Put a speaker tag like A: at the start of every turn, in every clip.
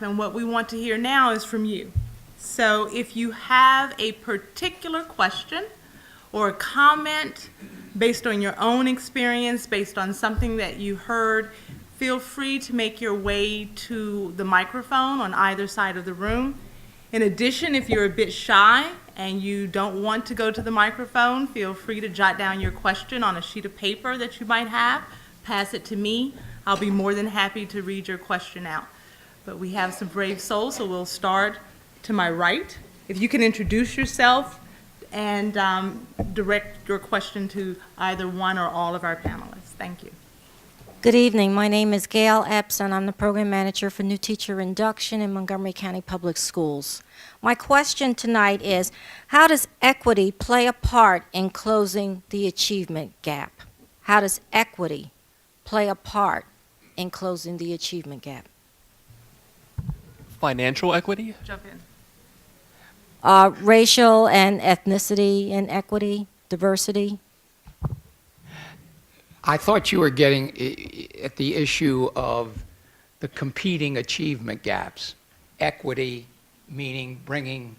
A: gap. And what we want to hear now is from you. So if you have a particular question or a comment based on your own experience, based on something that you heard, feel free to make your way to the microphone on either side of the room. In addition, if you're a bit shy and you don't want to go to the microphone, feel free to jot down your question on a sheet of paper that you might have, pass it to me. I'll be more than happy to read your question out. But we have some brave souls, so we'll start to my right. If you can introduce yourself and direct your question to either one or all of our panelists. Thank you.
B: Good evening. My name is Gail Epps, and I'm the Program Manager for New Teacher Induction in Montgomery County Public Schools. My question tonight is, how does equity play a part in closing the achievement gap? How does equity play a part in closing the achievement gap?
C: Financial equity?
A: Jump in.
B: Racial and ethnicity inequity, diversity?
D: I thought you were getting at the issue of the competing achievement gaps. Equity, meaning bringing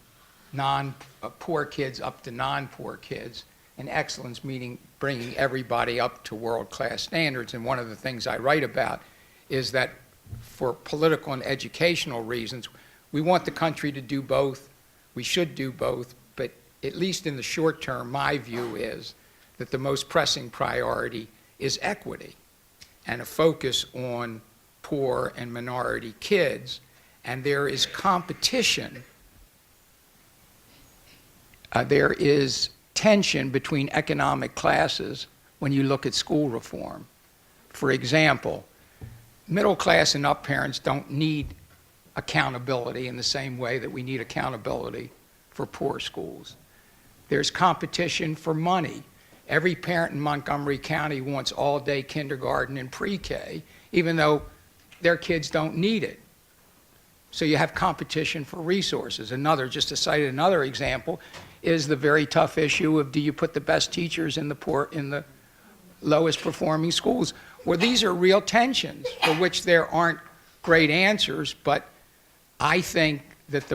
D: poor kids up to non-poor kids, and excellence, meaning bringing everybody up to world-class standards. And one of the things I write about is that for political and educational reasons, we want the country to do both. We should do both, but at least in the short term, my view is that the most pressing priority is equity and a focus on poor and minority kids. And there is competition. There is tension between economic classes when you look at school reform. For example, middle class and up parents don't need accountability in the same way that we need accountability for poor schools. There's competition for money. Every parent in Montgomery County wants all-day kindergarten and pre-K, even though their kids don't need it. So you have competition for resources. Just to cite another example, is the very tough issue of, do you put the best teachers in the lowest performing schools? Well, these are real tensions for which there aren't great answers, but I think that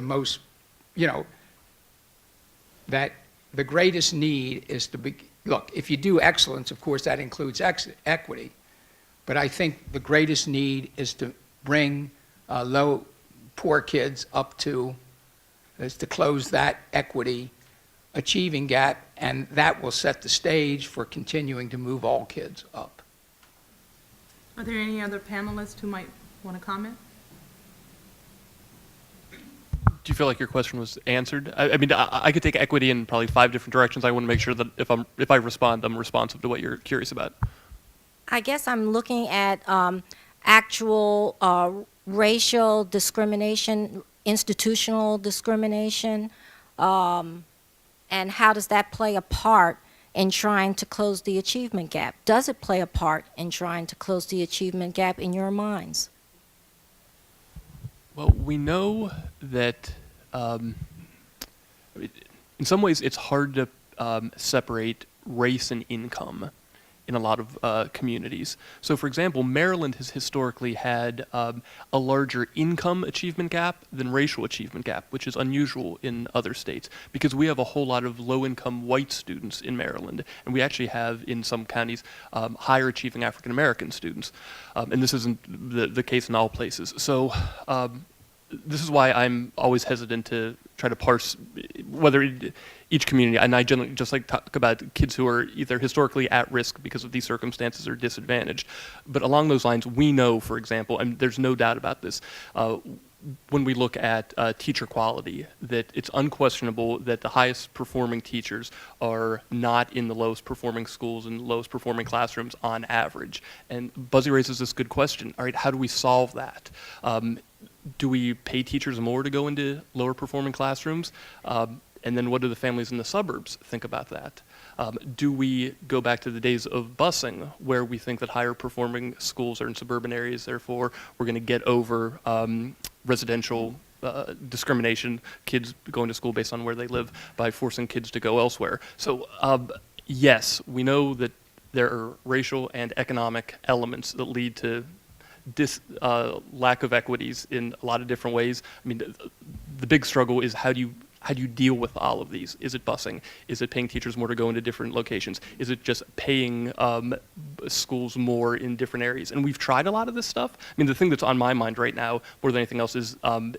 D: that the greatest need is to be, look, if you do excellence, of course, that includes equity. But I think the greatest need is to bring poor kids up to close that equity achieving gap, and that will set the stage for continuing to move all kids up.
A: Are there any other panelists who might want to comment?
C: Do you feel like your question was answered? I mean, I could take equity in probably 5 different directions. I want to make sure that if I respond, I'm responsive to what you're curious about.
B: I guess I'm looking at actual racial discrimination, institutional discrimination, and how does that play a part in trying to close the achievement gap? Does it play a part in trying to close the achievement gap in your minds?
C: Well, we know that in some ways it's hard to separate race and income in a lot of communities. So for example, Maryland has historically had a larger income achievement gap than racial achievement gap, which is unusual in other states because we have a whole lot of low-income white students in Maryland, and we actually have in some counties higher achieving African American students. And this isn't the case in all places. So this is why I'm always hesitant to try to parse whether each community, and I generally just like to talk about kids who are either historically at risk because of these circumstances or disadvantaged. But along those lines, we know, for example, and there's no doubt about this, when we look at teacher quality, that it's unquestionable that the highest performing teachers are not in the lowest performing schools and lowest performing classrooms on average. And Buzzy raises this good question. All right, how do we solve that? Do we pay teachers more to go into lower performing classrooms? And then what do the families in the suburbs think about that? Do we go back to the days of busing where we think that higher performing schools are in suburban areas, therefore we're going to get over residential discrimination, kids going to school based on where they live by forcing kids to go elsewhere? So yes, we know that there are racial and economic elements that lead to lack of equities in a lot of different ways. I mean, the big struggle is how do you deal with all of these? Is it busing? Is it paying teachers more to go into different locations? Is it just paying schools more in different areas? And we've tried a lot of this stuff. I mean, the thing that's on my mind right now, more than anything else, is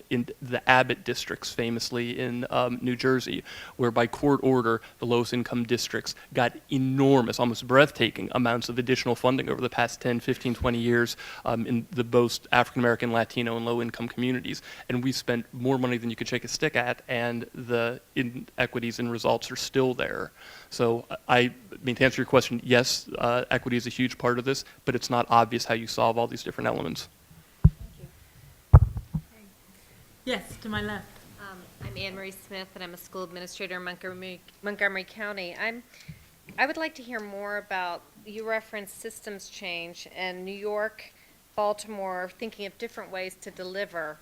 C: in the Abbott districts, famously in New Jersey, where by court order, the lowest income districts got enormous, almost breathtaking amounts of additional funding over the past 10, 15, 20 years in the most African American, Latino, and low income communities. And we spent more money than you could shake a stick at, and the inequities and results are still there. So I mean, to answer your question, yes, equity is a huge part of this, but it's not obvious how you solve all these different elements.
A: Yes, to my left.
E: I'm Anne Marie Smith, and I'm a school administrator in Montgomery County. I would like to hear more about, you referenced systems change, and New York, Baltimore, thinking of different ways to deliver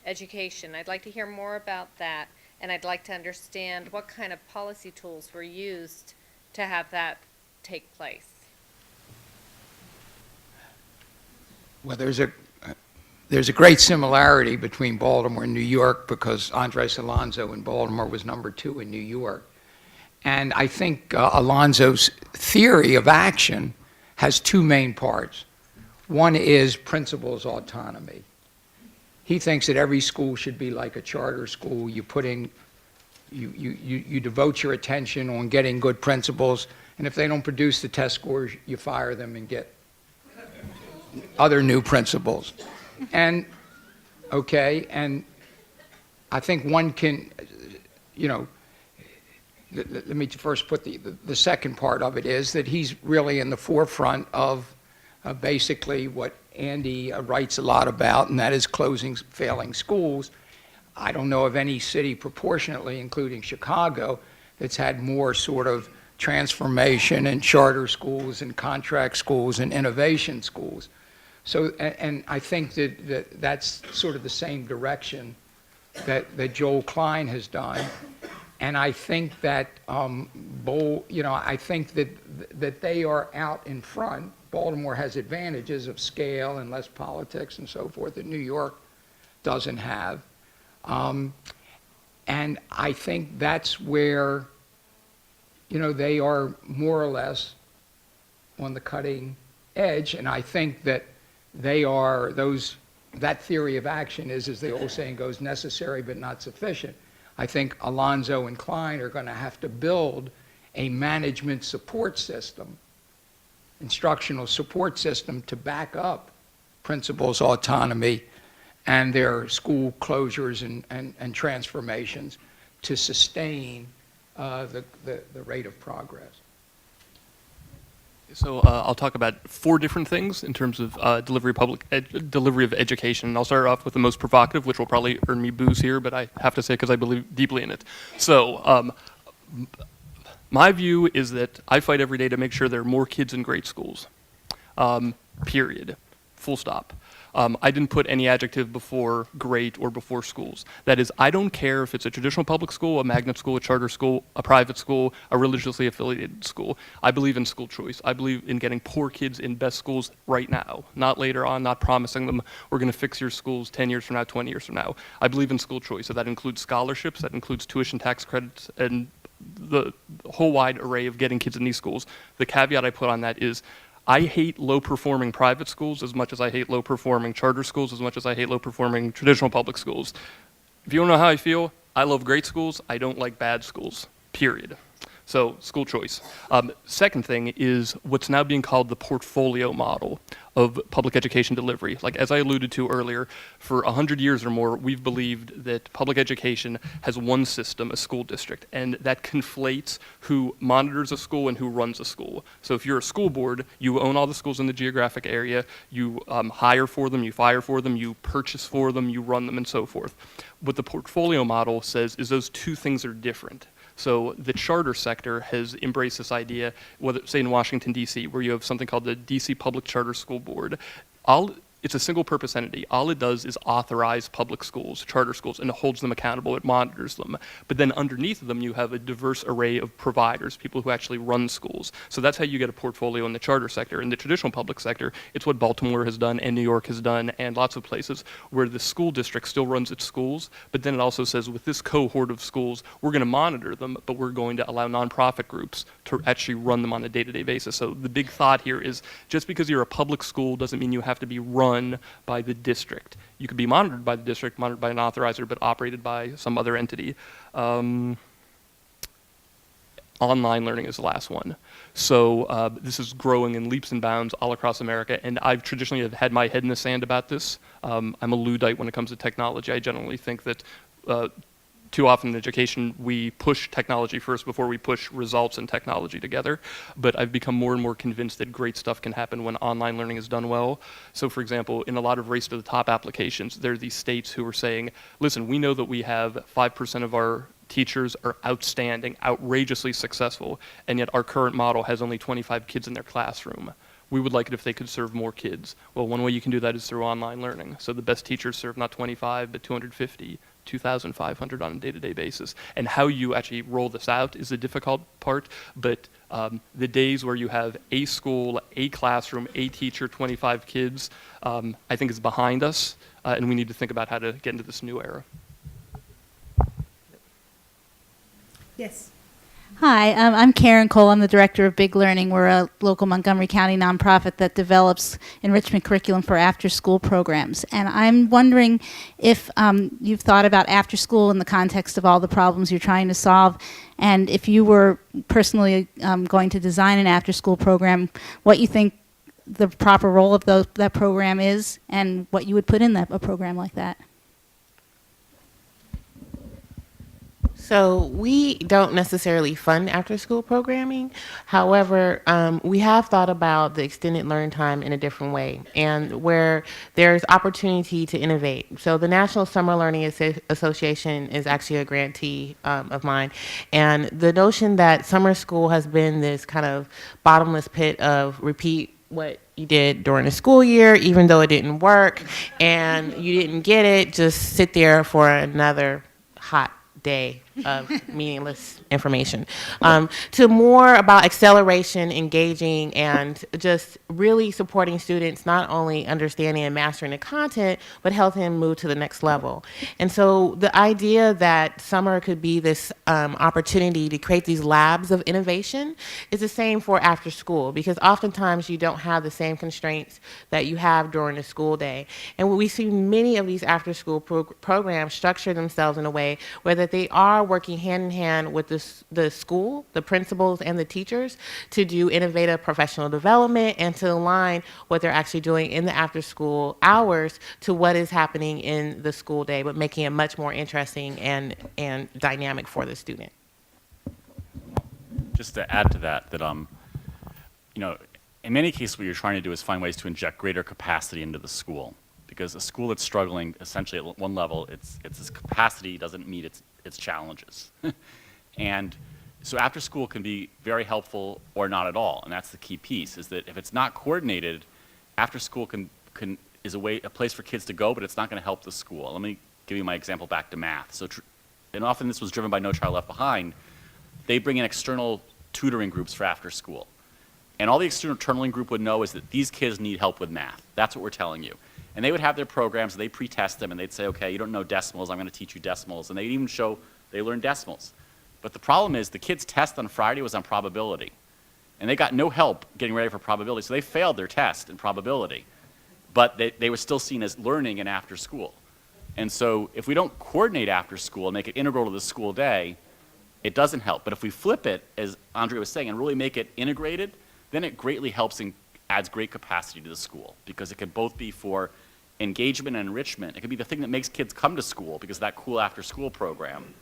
E: education. I'd like to hear more about that, and I'd like to understand what kind of policy tools were used to have that take place.
D: Well, there's a great similarity between Baltimore and New York because Andres Alonso in Baltimore was #2 in New York. And I think Alonso's theory of action has two main parts. One is principals' autonomy. He thinks that every school should be like a charter school. You devote your attention on getting good principals, and if they don't produce the test scores, you fire them and get other new principals. And I think one can, let me first put the second part of it is that he's really in the forefront of basically what Andy writes a lot about, and that is closing failing schools. I don't know of any city proportionately, including Chicago, that's had more sort of transformation in charter schools and contract schools and innovation schools. So, and I think that's sort of the same direction that Joel Klein has done. And I think that, I think that they are out in front. Baltimore has advantages of scale and less politics and so forth that New York doesn't have. And I think that's where, they are more or less on the cutting edge. And I think that they are that theory of action is, as the old saying goes, necessary but not sufficient. I think Alonso and Klein are going to have to build a management support system, instructional support system to back up principals' autonomy and their school closures and transformations to sustain the rate of progress.
C: So I'll talk about 4 different things in terms of delivery of education. And I'll start off with the most provocative, which will probably earn me boos here, but I have to say because I believe deeply in it. So my view is that I fight every day to make sure there are more kids in great schools, period, full stop. I didn't put any adjective before great or before schools. That is, I don't care if it's a traditional public school, a magnet school, a charter school, a private school, a religiously affiliated school. I believe in school choice. I believe in getting poor kids in best schools right now, not later on, not promising them we're going to fix your schools 10 years from now, 20 years from now. I believe in school choice. So that includes scholarships, that includes tuition tax credits, and the whole wide array of getting kids in these schools. The caveat I put on that is I hate low-performing private schools as much as I hate low-performing charter schools, as much as I hate low-performing traditional public schools. If you don't know how I feel, I love great schools. I don't like bad schools, period. So school choice. Second thing is what's now being called the portfolio model of public education delivery. Like as I alluded to earlier, for 100 years or more, we've believed that public education has one system, a school district, and that conflates who monitors a school and who runs a school. So if you're a school board, you own all the schools in the geographic area, you hire for them, you fire for them, you purchase for them, you run them, and so forth. What the portfolio model says is those two things are different. So the charter sector has embraced this idea, whether say in Washington, D.C., where you have something called the D.C. Public Charter School Board. it's a single purpose entity. All it does is authorize public schools, charter schools, and it holds them accountable, it monitors them. But then underneath them, you have a diverse array of providers, people who actually run schools. So that's how you get a portfolio in the charter sector. In the traditional public sector, it's what Baltimore has done and New York has done and lots of places where the school district still runs its schools, but then it also says with this cohort of schools, we're going to monitor them, but we're going to allow nonprofit groups to actually run them on a day-to-day basis. So the big thought here is just because you're a public school doesn't mean you have to be run by the district. You could be monitored by the district, monitored by an authorizer, but operated by some other entity. Online learning is the last one. So this is growing in leaps and bounds all across America, and I've traditionally have had my head in the sand about this. I'm a Luddite when it comes to technology. I generally think that too often in education we push technology first before we push results and technology together. But I've become more and more convinced that great stuff can happen when online learning is done well. So for example, in a lot of race to the top applications, there are these states who are saying, listen, we know that we have 5% of our teachers are outstanding, outrageously successful, and yet our current model has only 25 kids in their classroom. We would like it if they could serve more kids. Well, one way you can do that is through online learning. So the best teachers serve not 25, but 250, 2,500 on a day-to-day basis. And how you actually roll this out is the difficult part, but the days where you have a school, a classroom, a teacher, 25 kids, I think is behind us, and we need to think about how to get into this new era.
A: Yes.
F: Hi, I'm Karen Cole. I'm the director of Big Learning. We're a local Montgomery County nonprofit that develops enrichment curriculum for after-school programs. And I'm wondering if you've thought about after-school in the context of all the problems you're trying to solve, and if you were personally going to design an after-school program, what you think the proper role of that program is, and what you would put in a program like that.
G: So we don't necessarily fund after-school programming. However, we have thought about the extended learn time in a different way, and where there's opportunity to innovate. So the National Summer Learning Association is actually a grantee of mine, and the notion that summer school has been this kind of bottomless pit of repeat what you did during the school year, even though it didn't work, and you didn't get it, just sit there for another hot day of meaningless information, to more about acceleration, engaging, and just really supporting students not only understanding and mastering the content, but helping them move to the next level. And so the idea that summer could be this opportunity to create these labs of innovation is the same for after school, because oftentimes you don't have the same constraints that you have during the school day. And we see many of these after school programs structure themselves in a way where that they are working hand in hand with the school, the principals, and the teachers to do innovative professional development and to align what they're actually doing in the after school hours to what is happening in the school day, but making it much more interesting and dynamic for the student.
H: Just to add to that, you know, in many cases what you're trying to do is find ways to inject greater capacity into the school, because a school that's struggling essentially at one level, its capacity doesn't meet its challenges. And so after school can be very helpful or not at all, and that's the key piece, is that if it's not coordinated, after school is a place for kids to go, but it's not going to help the school. Let me give you my example back to math. So, and often this was driven by No Child Left Behind. They bring in external tutoring groups for after school. And all the external tutoring group would know is that these kids need help with math. That's what we're telling you. And they would have their programs, they pre-test them, and they'd say, okay, you don't know decimals, I'm going to teach you decimals. And they'd even show they learn decimals. But the problem is the kids' test on Friday was on probability. And they got no help getting ready for probability, so they failed their test in probability. But they were still seen as learning in after school. And so if we don't coordinate after school and make it integral to the school day, it doesn't help. But if we flip it, as Andre was saying, and really make it integrated, then it greatly helps and adds great capacity to the school, because it can both be for engagement and enrichment. It could be the thing that makes kids come to school, because of that cool after school program.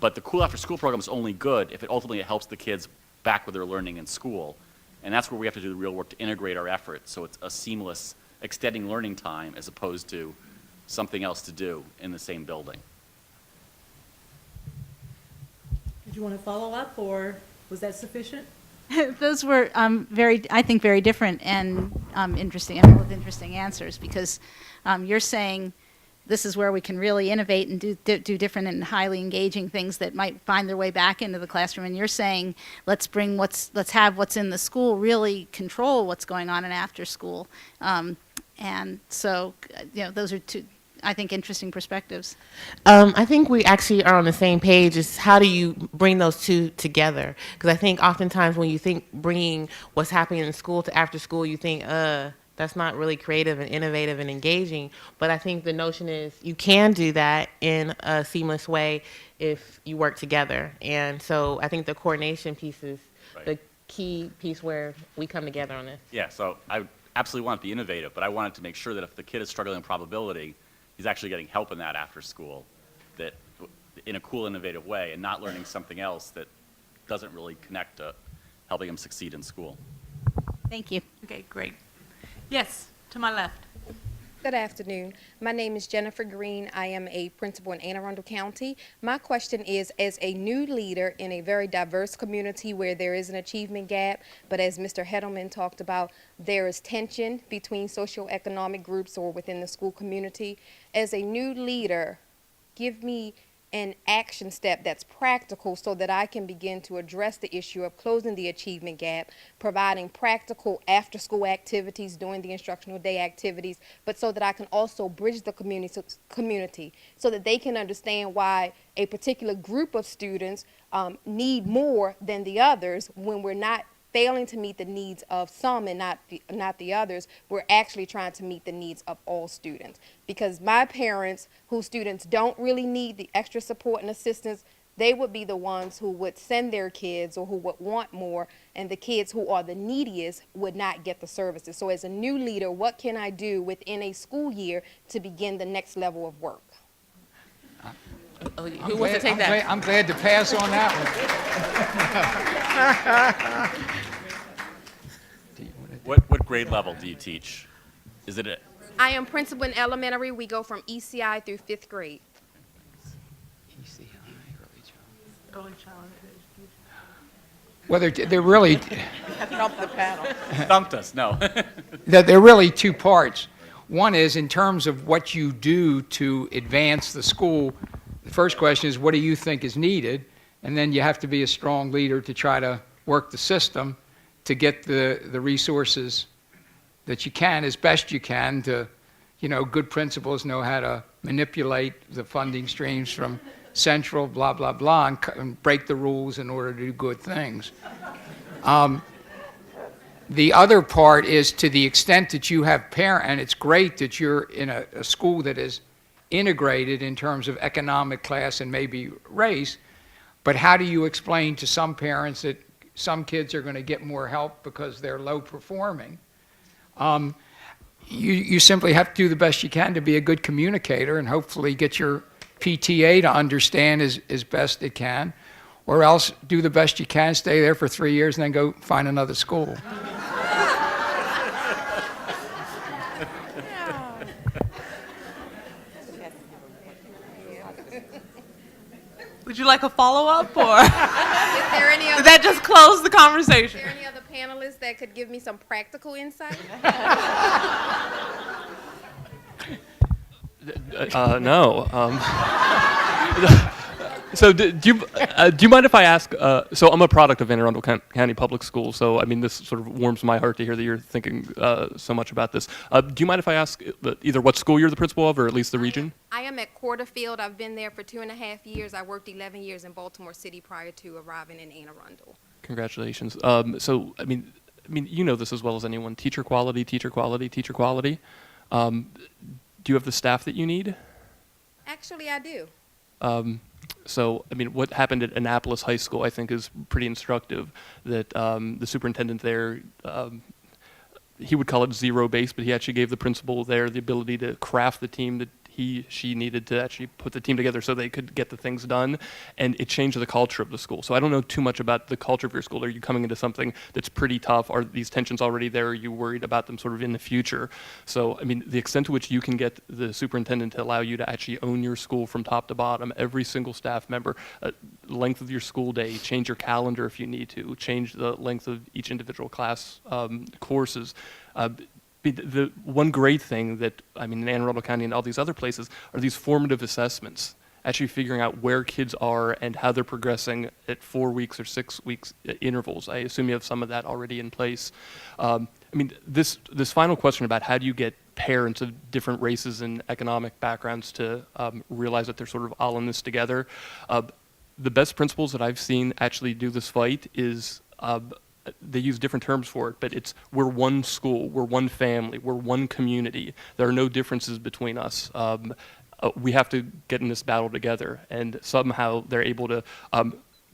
H: But the cool after school program is only good if it ultimately helps the kids back with their learning in school. And that's where we have to do the real work to integrate our efforts, so it's a seamless extending learning time as opposed to something else to do in the same building.
A: Did you want to follow up, or was that sufficient?
F: Those were I think, very different, and interesting and full of interesting answers, because you're saying this is where we can really innovate and do different and highly engaging things that might find their way back into the classroom. And you're saying let's have what's in the school really control what's going on in after school. And so, those are two, I think, interesting perspectives.
G: I think we actually are on the same page. Is how do you bring those two together? Because I think oftentimes when you think bringing what's happening in school to after school, you think, that's not really creative and innovative and engaging. But I think the notion is you can do that in a seamless way if you work together. And so I think the coordination piece is the key piece where we come together on this.
H: Yeah, so I absolutely want to be innovative, but I wanted to make sure that if the kid is struggling with probability, he's actually getting help in that after school, that in a cool, innovative way, and not learning something else that doesn't really connect to helping him succeed in school.
F: Thank you.
A: Okay, great. Yes, to my left.
I: Good afternoon. My name is Jennifer Green. I am a principal in Anne Arundel County. My question is, as a new leader in a very diverse community where there is an achievement gap, but as Mr. Hedelman talked about, there is tension between socioeconomic groups or within the school community. As a new leader, give me an action step that's practical so that I can begin to address the issue of closing the achievement gap, providing practical after-school activities during the instructional day activities, but so that I can also bridge the community so that they can understand why a particular group of students need more than the others when we're not failing to meet the needs of some and not the others. We're actually trying to meet the needs of all students. Because my parents, whose students don't really need the extra support and assistance, they would be the ones who would send their kids or who would want more, and the kids who are the neediest would not get the services. So as a new leader, what can I do within a school year to begin the next level of work?
G: Who wants to take that?
D: I'm glad to pass on that one.
H: What grade level do you teach? Is it
I: I am principal in elementary. We go from ECI through 5th grade.
A: Early childhood education.
D: Well, they're really
H: stumped us? No.
D: they're really two parts. One is in terms of what you do to advance the school. The first question is, what do you think is needed? And then you have to be a strong leader to try to work the system to get the resources that you can, as best you can, to, good principals know how to manipulate the funding streams from central, blah, blah, blah, and break the rules in order to do good things. The other part is, to the extent that you have parents, and it's great that you're in a school that is integrated in terms of economic class and maybe race, but how do you explain to some parents that some kids are going to get more help because they're low performing? You simply have to do the best you can to be a good communicator and hopefully get your PTA to understand as best it can, or else do the best you can, stay there for 3 years, and then go find another school.
A: Would you like a follow-up, or
I: Is there any other,
A: did that just close the conversation?
I: is there any other panelists that could give me some practical insight?
C: No. So do you mind if I ask, so I'm a product of Anne Arundel County Public Schools, so I mean this sort of warms my heart to hear that you're thinking so much about this. Do you mind if I ask either what school you're the principal of, or at least the region?
I: I am at Quarterfield. I've been there for 2.5 years. I worked 11 years in Baltimore City prior to arriving in Anne Arundel.
C: Congratulations. So I mean, you know this as well as anyone. Teacher quality, teacher quality, teacher quality. Do you have the staff that you need?
I: Actually, I do.
C: So, I mean, what happened at Annapolis High School, I think, is pretty instructive. That the superintendent there, he would call it zero-based, but he actually gave the principal there the ability to craft the team that she needed to actually put the team together so they could get the things done, and it changed the culture of the school. So I don't know too much about the culture of your school. Are you coming into something that's pretty tough? Are these tensions already there? Are you worried about them sort of in the future? So, I mean, the extent to which you can get the superintendent to allow you to actually own your school from top to bottom, every single staff member, length of your school day, change your calendar if you need to, change the length of each individual class courses. The one great thing that, I mean, in Anne Arundel County and all these other places are these formative assessments, actually figuring out where kids are and how they're progressing at 4 weeks or 6 weeks intervals. I assume you have some of that already in place. I mean, this final question about how do you get parents of different races and economic backgrounds to realize that they're sort of all in this together. The best principals that I've seen actually do this fight is they use different terms for it, but it's we're one school, we're one family, we're one community. There are no differences between us. We have to get in this battle together, and somehow they're able to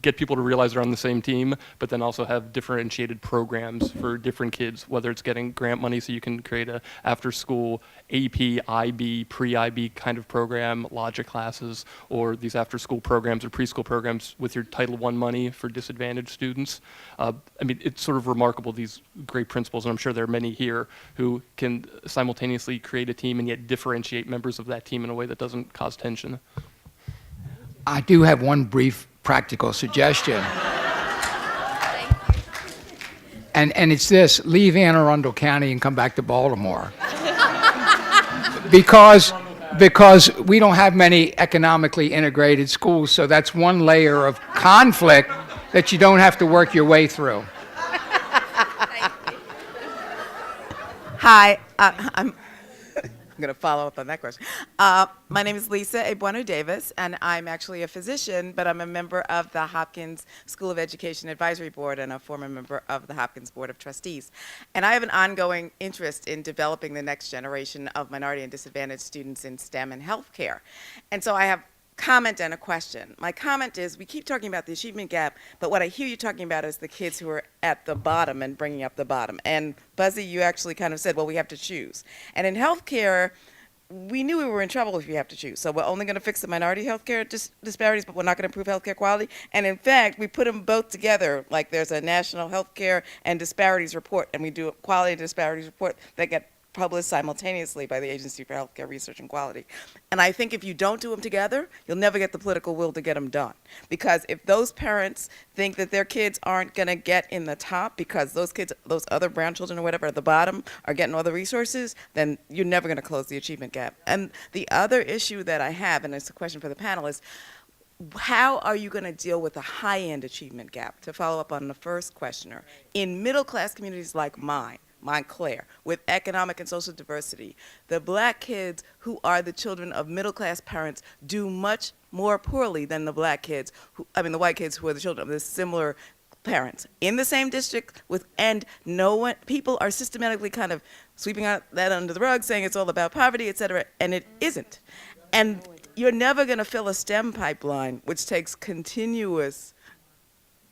C: get people to realize they're on the same team, but then also have differentiated programs for different kids, whether it's getting grant money so you can create a after-school AP, IB, pre-IB kind of program, logic classes, or these after-school programs or preschool programs with your Title I money for disadvantaged students. I mean, it's sort of remarkable, these great principals, and I'm sure there are many here who can simultaneously create a team and yet differentiate members of that team in a way that doesn't cause tension.
D: I do have one brief practical suggestion. And it's this: leave Anne Arundel County and come back to Baltimore. because we don't have many economically integrated schools, so that's one layer of conflict that you don't have to work your way through.
J: Hi, I'm going to follow up on that question. My name is Lisa Ebuano Davis, and I'm actually a physician, but I'm a member of the Hopkins School of Education Advisory Board and a former member of the Hopkins Board of Trustees. And I have an ongoing interest in developing the next generation of minority and disadvantaged students in STEM and healthcare. And so I have comment and a question. My comment is, we keep talking about the achievement gap, but what I hear you talking about is the kids who are at the bottom and bringing up the bottom. And Buzzy, you actually kind of said, well, we have to choose. And in healthcare, we knew we were in trouble if we have to choose. So we're only going to fix the minority healthcare disparities, but we're not going to improve healthcare quality. And in fact, we put them both together. Like there's a national healthcare and disparities report, and we do a quality disparities report that get published simultaneously by the Agency for Healthcare Research and Quality. And I think if you don't do them together, you'll never get the political will to get them done. Because if those parents think that their kids aren't going to get in the top because those kids, those other brown children or whatever at the bottom are getting all the resources, then you're never going to close the achievement gap. And the other issue that I have, and it's a question for the panel, is how are you going to deal with the high-end achievement gap? To follow up on the first questioner, in middle-class communities like mine, Montclair, with economic and social diversity, the black kids who are the children of middle-class parents do much more poorly than the black kids, the white kids who are the children of the similar parents in the same district and no one, people are systematically kind of sweeping out that under the rug, saying it's all about poverty, et cetera, and it isn't. And you're never going to fill a STEM pipeline, which takes continuous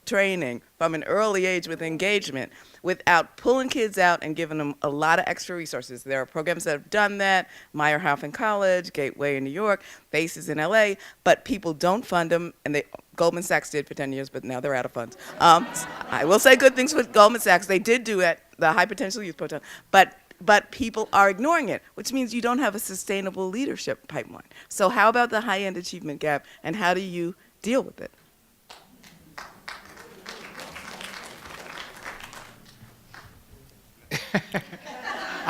J: training from an early age with engagement, without pulling kids out and giving them a lot of extra resources. There are programs that have done that, Meyerhoffen College, Gateway in New York, Bases in LA, but people don't fund them, and Goldman Sachs did for 10 years, but now they're out of funds. I will say good things with Goldman Sachs. They did do it, the high potential youth program, but people are ignoring it, which means you don't have a sustainable leadership pipeline. So how about the high-end achievement gap, and how do you deal with it?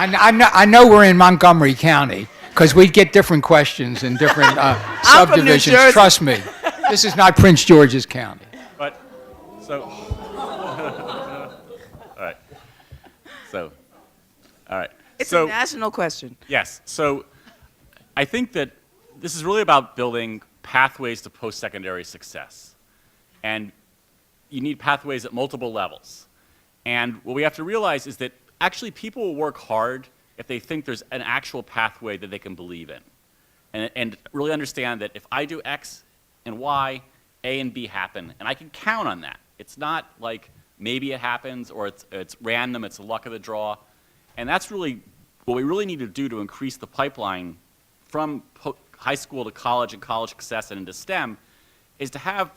D: I know we're in Montgomery County because we get different questions in different subdivisions. Trust me, this is not Prince George's County.
H: But, so, all right. So, all right.
J: It's a national question.
H: Yes. So I think that this is really about building pathways to post-secondary success. And you need pathways at multiple levels. And what we have to realize is that actually people will work hard if they think there's an actual pathway that they can believe in. And really understand that if I do X and Y, A and B happen, and I can count on that. It's not like maybe it happens or it's random, it's the luck of the draw. And that's really what we really need to do to increase the pipeline from high school to college and college success and into STEM, is to have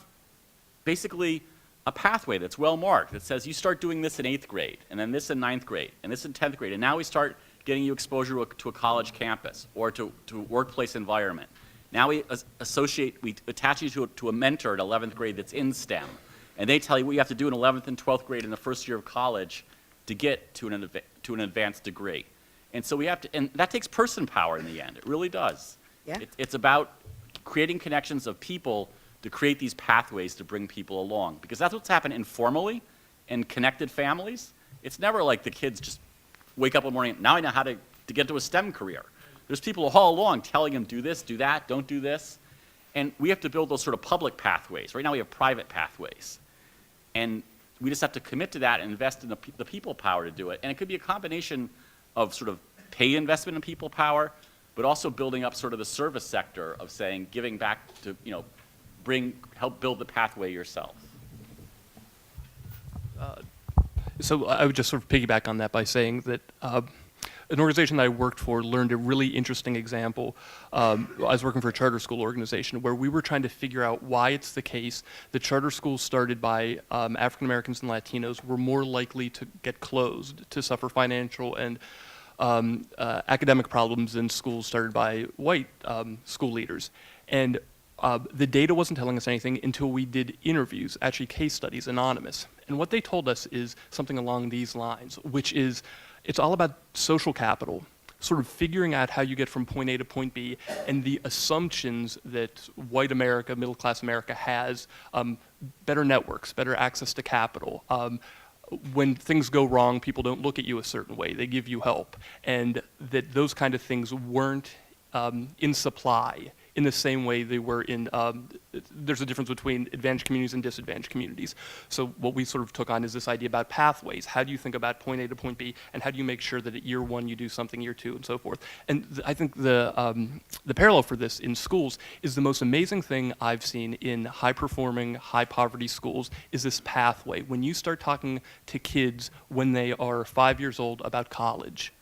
H: basically a pathway that's well marked that says you start doing this in 8th grade, and then this in 9th grade, and this in 10th grade, and now we start getting you exposure to a college campus or to a workplace environment. Now we attach you to a mentor at 11th grade that's in STEM, and they tell you what you have to do in 11th and 12th grade in the first year of college to get to an advanced degree. And so we have to, and that takes person power in the end. It really does.
J: Yeah.
H: It's about creating connections of people to create these pathways to bring people along. Because that's what's happened informally in connected families. It's never like the kids just wake up one morning, now I know how to get to a STEM career. There's people all along telling them, do this, do that, don't do this. And we have to build those sort of public pathways. Right now we have private pathways. And we just have to commit to that and invest in the people power to do it. And it could be a combination of sort of pay investment in people power, but also building up sort of the service sector of saying, giving back to, help build the pathway yourself.
C: So I would just sort of piggyback on that by saying that an organization that I worked for learned a really interesting example. I was working for a charter school organization where we were trying to figure out why it's the case that charter schools started by African Americans and Latinos were more likely to get closed, to suffer financial and academic problems than schools started by white school leaders. And the data wasn't telling us anything until we did interviews, actually case studies, anonymous. And what they told us is something along these lines, which is it's all about social capital, sort of figuring out how you get from point A to point B, and the assumptions that white America, middle class America has, better networks, better access to capital. When things go wrong, people don't look at you a certain way, they give you help. And that those kind of things weren't in supply in the same way they were in, there's a difference between advantaged communities and disadvantaged communities. So what we sort of took on is this idea about pathways. How do you think about point A to point B, and how do you make sure that at year one you do something, year two, and so forth? And I think the parallel for this in schools is the most amazing thing I've seen in high-performing, high-poverty schools is this pathway. When you start talking to kids when they are 5 years old about college,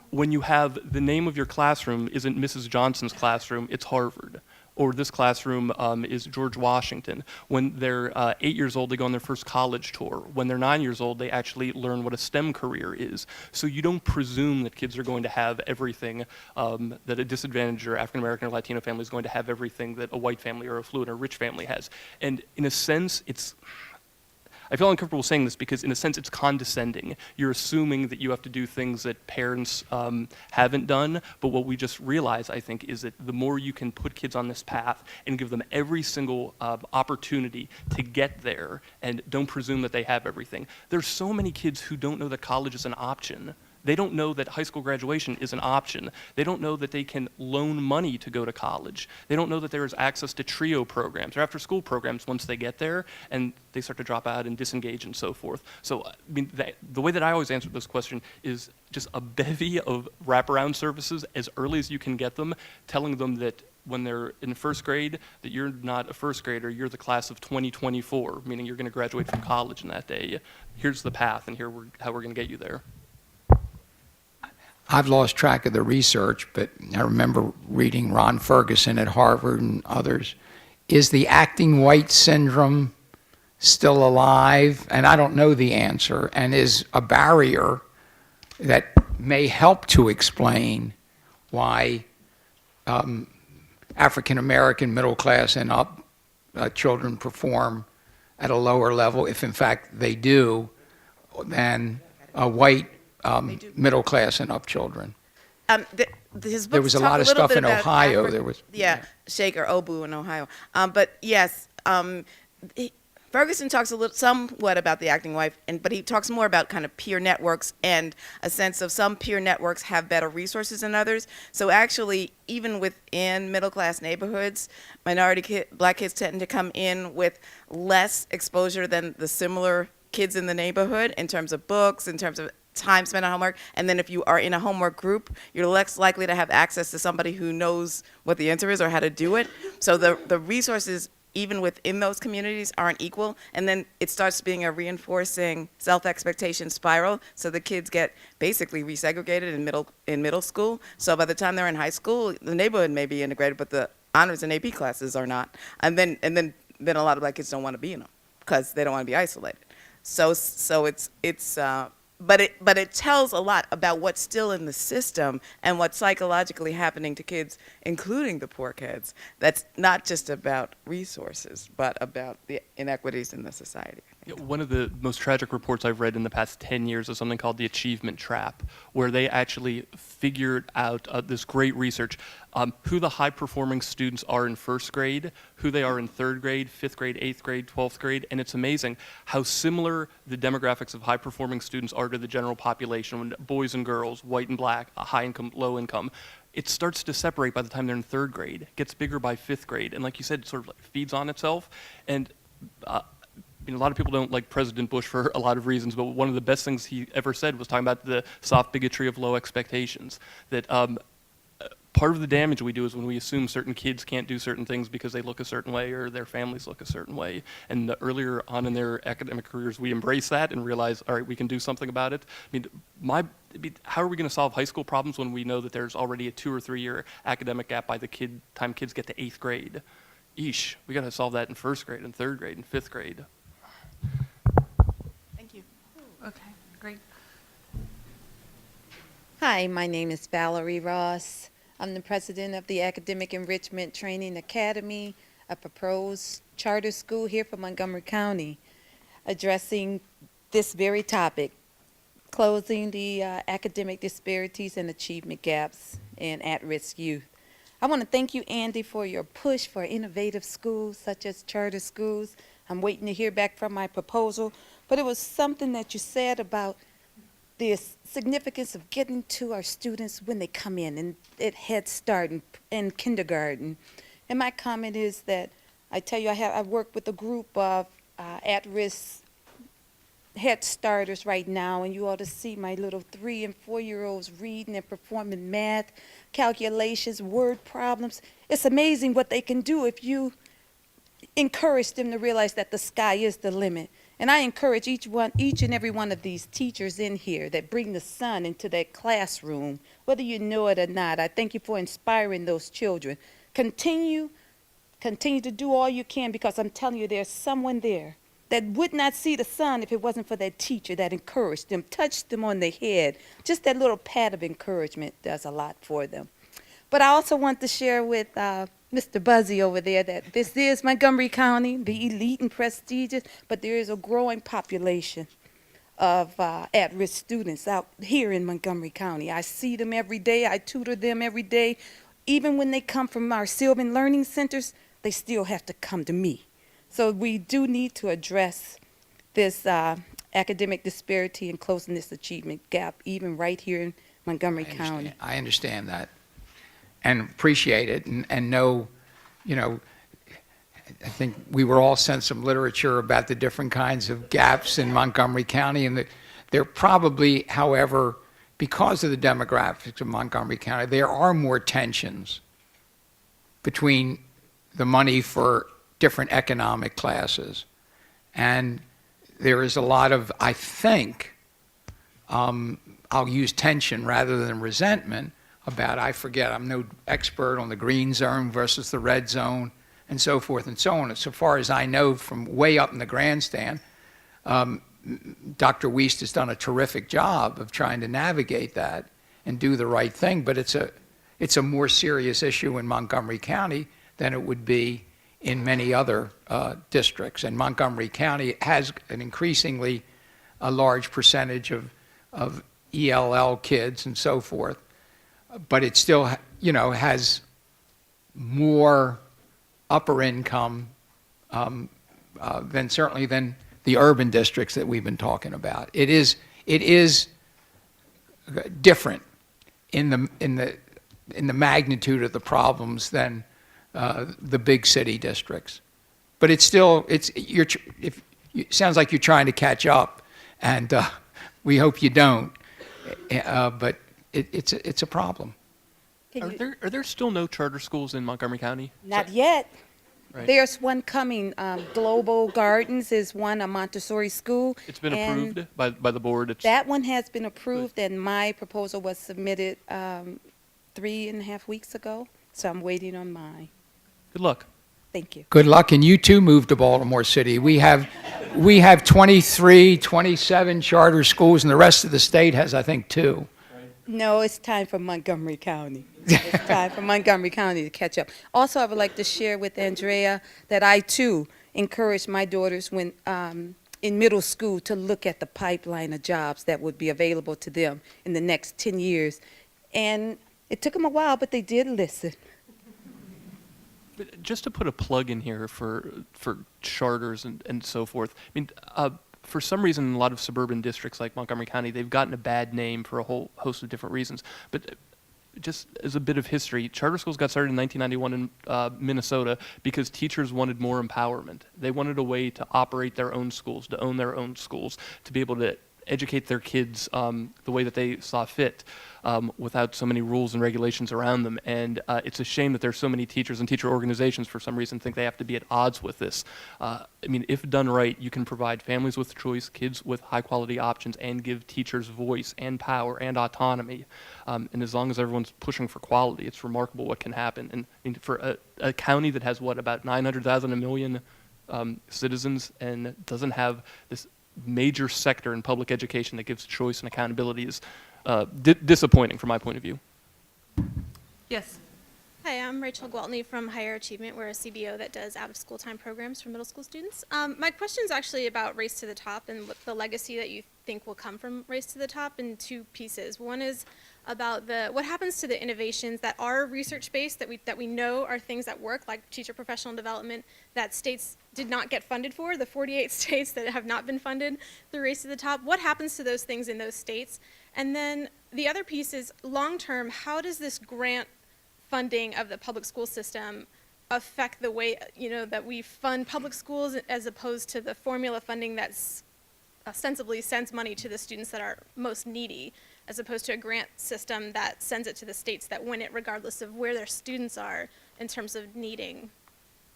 C: when you have the name of your classroom isn't Mrs. Johnson's classroom, it's Harvard. Or this classroom is George Washington. When they're 8 years old, they go on their first college tour. When they're 9 years old, they actually learn what a STEM career is. So you don't presume that kids are going to have everything, that a disadvantaged or African American or Latino family is going to have everything that a white family or a affluent or rich family has. And in a sense, I feel uncomfortable saying this because in a sense it's condescending. You're assuming that you have to do things that parents haven't done, but what we just realize, I think, is that the more you can put kids on this path and give them every single opportunity to get there and don't presume that they have everything. There's so many kids who don't know that college is an option. They don't know that high school graduation is an option. They don't know that they can loan money to go to college. They don't know that there is access to TRIO programs or after-school programs once they get there, and they start to drop out and disengage and so forth. So, I mean, the way that I always answer this question is just a bevy of wraparound services as early as you can get them, telling them that when they're in first grade, that you're not a first grader, you're the class of 2024, meaning you're going to graduate from college in that day. Here's the path, and how we're going to get you there.
D: I've lost track of the research, but I remember reading Ron Ferguson at Harvard and others. Is the acting white syndrome still alive? And I don't know the answer. And is a barrier that may help to explain why African American, middle class, and up children perform at a lower level, if in fact they do, than white middle class and up children.
J: His
D: There
J: books
D: was a
J: talk
D: lot of
J: little
D: stuff
J: bit
D: in
J: about
D: Ohio.
J: Afri-
D: There was
J: Shaker Obu in Ohio. But yes, Ferguson talks somewhat about the acting wife, but he talks more about kind of peer networks and a sense of some peer networks have better resources than others. So actually, even within middle class neighborhoods, black kids tend to come in with less exposure than the similar kids in the neighborhood in terms of books, in terms of time spent on homework. And then if you are in a homework group, you're less likely to have access to somebody who knows what the answer is or how to do it. So the resources, even within those communities, aren't equal. And then it starts being a reinforcing self-expectation spiral. So the kids get basically resegregated in middle school. So by the time they're in high school, the neighborhood may be integrated, but the honors and AP classes are not. And then a lot of black kids don't want to be in them because they don't want to be isolated. So but it tells a lot about what's still in the system and what's psychologically happening to kids, including the poor kids. That's not just about resources, but about the inequities in the society.
C: Yeah, one of the most tragic reports I've read in the past 10 years is something called the achievement trap, where they actually figured out this great research, who the high-performing students are in first grade, who they are in third grade, fifth grade, eighth grade, 12th grade, and it's amazing how similar the demographics of high-performing students are to the general population, when boys and girls, white and black, high income, low income. It starts to separate by the time they're in third grade, gets bigger by fifth grade, and like you said, it sort of like feeds on itself. And a lot of people don't like President Bush for a lot of reasons, but one of the best things he ever said was talking about the soft bigotry of low expectations. That part of the damage we do is when we assume certain kids can't do certain things because they look a certain way or their families look a certain way. And the earlier on in their academic careers, we embrace that and realize, all right, we can do something about it. How are we going to solve high school problems when we know that there's already a 2 or 3 year academic gap by the time kids get to 8th grade? Eesh, we got to solve that in first grade and third grade and fifth grade.
A: Thank you. Okay, great.
K: Hi, my name is Valerie Ross. I'm the president of the Academic Enrichment Training Academy, a proposed charter school here for Montgomery County, addressing this very topic, closing the academic disparities and achievement gaps in at-risk youth. I want to thank you, Andy, for your push for innovative schools such as charter schools. I'm waiting to hear back from my proposal, but it was something that you said about the significance of getting to our students when they come in and at Head Start and kindergarten. And my comment is that I tell you, I've worked with a group of at-risk Head Starters right now, and you ought to see my little 3- and 4-year-olds reading and performing math, calculations, word problems. It's amazing what they can do if you encourage them to realize that the sky is the limit. And I encourage each and every one of these teachers in here that bring the sun into their classroom, whether you know it or not. I thank you for inspiring those children. Continue to do all you can, because I'm telling you, there's someone there that would not see the sun if it wasn't for that teacher that encouraged them, touched them on the head. Just that little pat of encouragement does a lot for them. But I also want to share with Mr. Buzzy over there that this is Montgomery County, the elite and prestigious, but there is a growing population of at-risk students out here in Montgomery County. I see them every day. I tutor them every day. Even when they come from our Sylvan Learning Centers, they still have to come to me. So we do need to address this academic disparity and closing this achievement gap, even right here in Montgomery County.
D: I understand that and appreciate it, and know, I think we were all sent some literature about the different kinds of gaps in Montgomery County, and there probably, however, because of the demographics of Montgomery County, there are more tensions between the money for different economic classes. And there is a lot of, I think, I'll use tension rather than resentment about, I forget, I'm no expert on the green zone versus the red zone and so forth and so on. So far as I know, from way up in the grandstand, Dr. Weese has done a terrific job of trying to navigate that and do the right thing, but it's a more serious issue in Montgomery County than it would be in many other districts. And Montgomery County has an increasingly a large percentage of ELL kids and so forth, but it still, has more upper income than certainly than the urban districts that we've been talking about. It is different in the magnitude of the problems than the big city districts, but it sounds like you're trying to catch up, and we hope you don't. But it's a problem.
C: Are there still no charter schools in Montgomery County?
K: Not yet.
C: Right.
K: There's one coming. Global Gardens is one, a Montessori school.
C: It's been approved by the board.
K: That one has been approved, and my proposal was submitted 3.5 weeks ago, so I'm waiting on mine.
C: Good luck.
K: Thank you.
D: Good luck, and you too move to Baltimore City. We have 23, 27 charter schools, and the rest of the state has, I think, 2.
K: No, it's time for Montgomery County. It's time for Montgomery County to catch up. Also, I would like to share with Andrea that I, too, encourage my daughters when in middle school to look at the pipeline of jobs that would be available to them in the next 10 years. And it took them a while, but they did listen.
C: But just to put a plug in here for charters and so forth, I mean, for some reason, in a lot of suburban districts like Montgomery County, they've gotten a bad name for a whole host of different reasons. But just as a bit of history, charter schools got started in 1991 in Minnesota because teachers wanted more empowerment. They wanted a way to operate their own schools, to own their own schools, to be able to educate their kids the way that they saw fit, without so many rules and regulations around them. And it's a shame that there's so many teachers and teacher organizations for some reason think they have to be at odds with this. I mean, if done right, you can provide families with choice, kids with high quality options, and give teachers voice and power and autonomy. And as long as everyone's pushing for quality, it's remarkable what can happen. And I mean, for a county that has what, about 900,000, a million citizens, and doesn't have this major sector in public education that gives choice and accountability is disappointing from my point of view.
A: Yes.
L: Hi, I'm Rachel Gwaltney from Higher Achievement. We're a CBO that does out-of-school time programs for middle school students. My question is actually about Race to the Top and what the legacy that you think will come from Race to the Top in two pieces. One is about what happens to the innovations that are research-based, that we know are things that work, like teacher professional development, that states did not get funded for, the 48 states that have not been funded through Race to the Top. What happens to those things in those states? And then the other piece is, long-term, how does this grant funding of the public school system affect the way, that we fund public schools as opposed to the formula funding that's ostensibly sends money to the students that are most needy, as opposed to a grant system that sends it to the states that win it regardless of where their students are in terms of needing,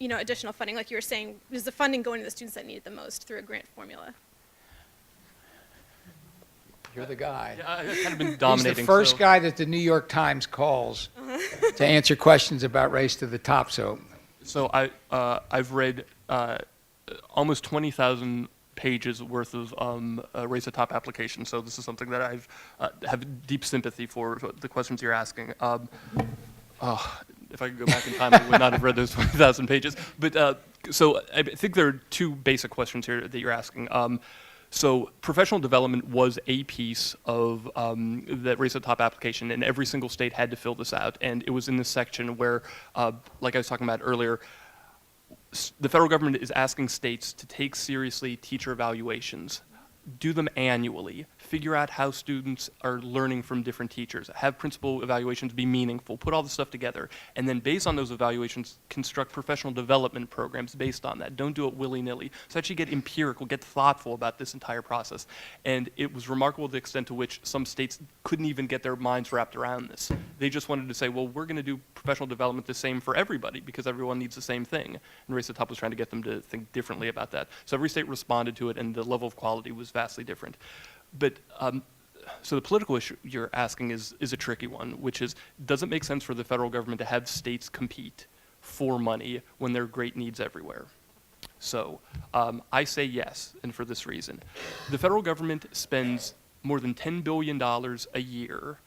L: additional funding. Like you were saying, is the funding going to the students that need it the most through a grant formula?
D: You're the guy.
C: Yeah, I've kind of been dominating.
D: He's the first guy that the New York Times calls to answer questions about Race to the Top. So
C: I've read almost 20,000 pages worth of Race to the Top applications. So this is something that I've have deep sympathy for the questions you're asking. If I could go back in time, I would not have read those 20,000 pages. But so I think there are two basic questions here that you're asking. So professional development was a piece of the Race to the Top application, and every single state had to fill this out. And it was in this section where, like I was talking about earlier, the federal government is asking states to take seriously teacher evaluations, do them annually, figure out how students are learning from different teachers, have principal evaluations be meaningful, put all this stuff together, and then based on those evaluations, construct professional development programs based on that. Don't do it willy-nilly. So actually get empirical, get thoughtful about this entire process. And it was remarkable the extent to which some states couldn't even get their minds wrapped around this. They just wanted to say, well, we're going to do professional development the same for everybody because everyone needs the same thing. And Race to the Top was trying to get them to think differently about that. So every state responded to it, and the level of quality was vastly different. But so the political issue you're asking is a tricky one, which is, does it make sense for the federal government to have states compete for money when there are great needs everywhere? So I say yes, and for this reason. The federal government spends more than $10 billion a year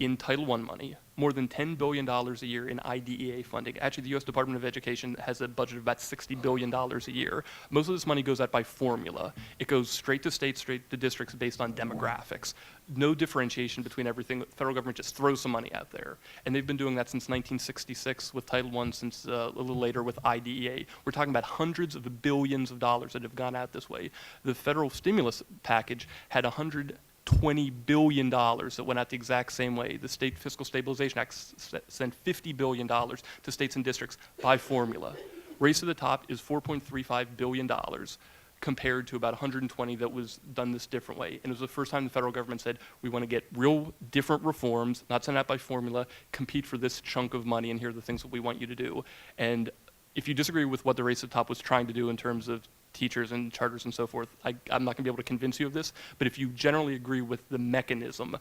C: in Title I money, more than $10 billion a year in IDEA funding. Actually, the U.S. Department of Education has a budget of about $60 billion a year. Most of this money goes out by formula. It goes straight to states, straight to districts based on demographics. No differentiation between everything. The federal government just throws some money out there. And they've been doing that since 1966 with Title I, since a little later with IDEA. We're talking about hundreds of billions of dollars that have gone out this way. The federal stimulus package had $120 billion that went out the exact same way. The State Fiscal Stabilization Act sent $50 billion to states and districts by formula. Race to the Top is $4.35 billion compared to about 120 that was done this different way. And it was the first time the federal government said, we want to get real different reforms, not sent out by formula, compete for this chunk of money, and here are the things that we want you to do. And if you disagree with what the Race to the Top was trying to do in terms of teachers and charters and so forth, I'm not going to be able to convince you of this, but if you generally agree with the mechanism,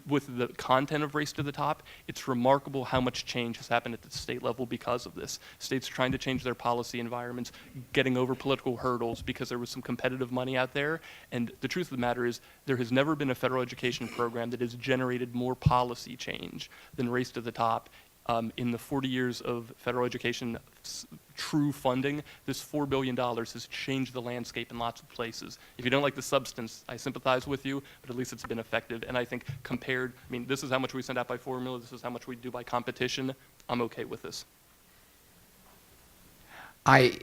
C: with the content of Race to the Top, it's remarkable how much change has happened at the state level because of this. States trying to change their policy environments, getting over political hurdles because there was some competitive money out there, and the truth of the matter is there has never been a federal education program that has generated more policy change than Race to the Top In the 40 years of federal education true funding, this $4 billion has changed the landscape in lots of places. If you don't like the substance, I sympathize with you, but at least it's been effective. And I think compared, I mean, this is how much we send out by formula, this is how much we do by competition. I'm okay with this.
D: I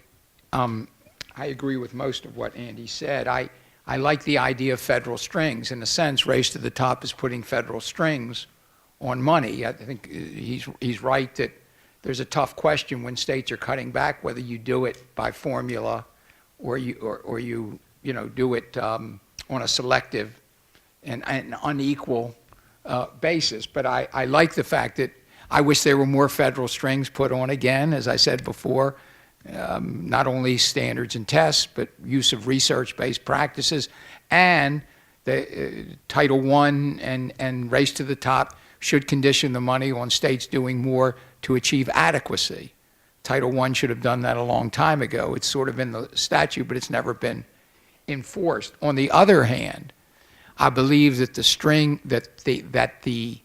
D: agree with most of what Andy said. I like the idea of federal strings. In a sense, Race to the Top is putting federal strings on money. I think he's right that there's a tough question when states are cutting back whether you do it by formula or you do it on a selective and unequal basis. But I like the fact that I wish there were more federal strings put on again, as I said before. Not only standards and tests, but use of research-based practices, and the Title I and Race to the Top should condition the money on states doing more to achieve adequacy. Title I should have done that a long time ago. It's sort of in the statute, but it's never been enforced. On the other hand, I believe that the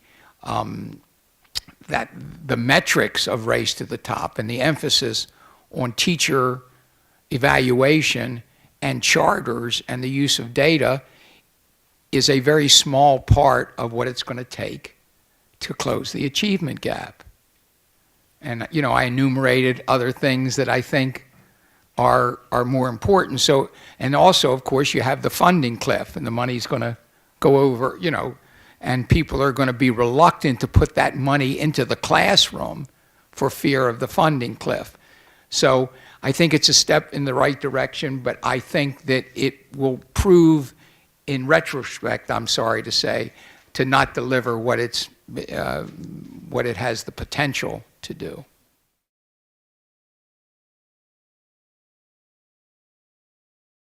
D: metrics of Race to the Top and the emphasis on teacher evaluation and charters and the use of data is a very small part of what it's going to take to close the achievement gap. And, I enumerated other things that I think are more important. So, and also, of course, you have the funding cliff, and the money's going to go over, and people are going to be reluctant to put that money into the classroom for fear of the funding cliff. So I think it's a step in the right direction, but I think that it will prove, in retrospect, I'm sorry to say, to not deliver what it has the potential to do.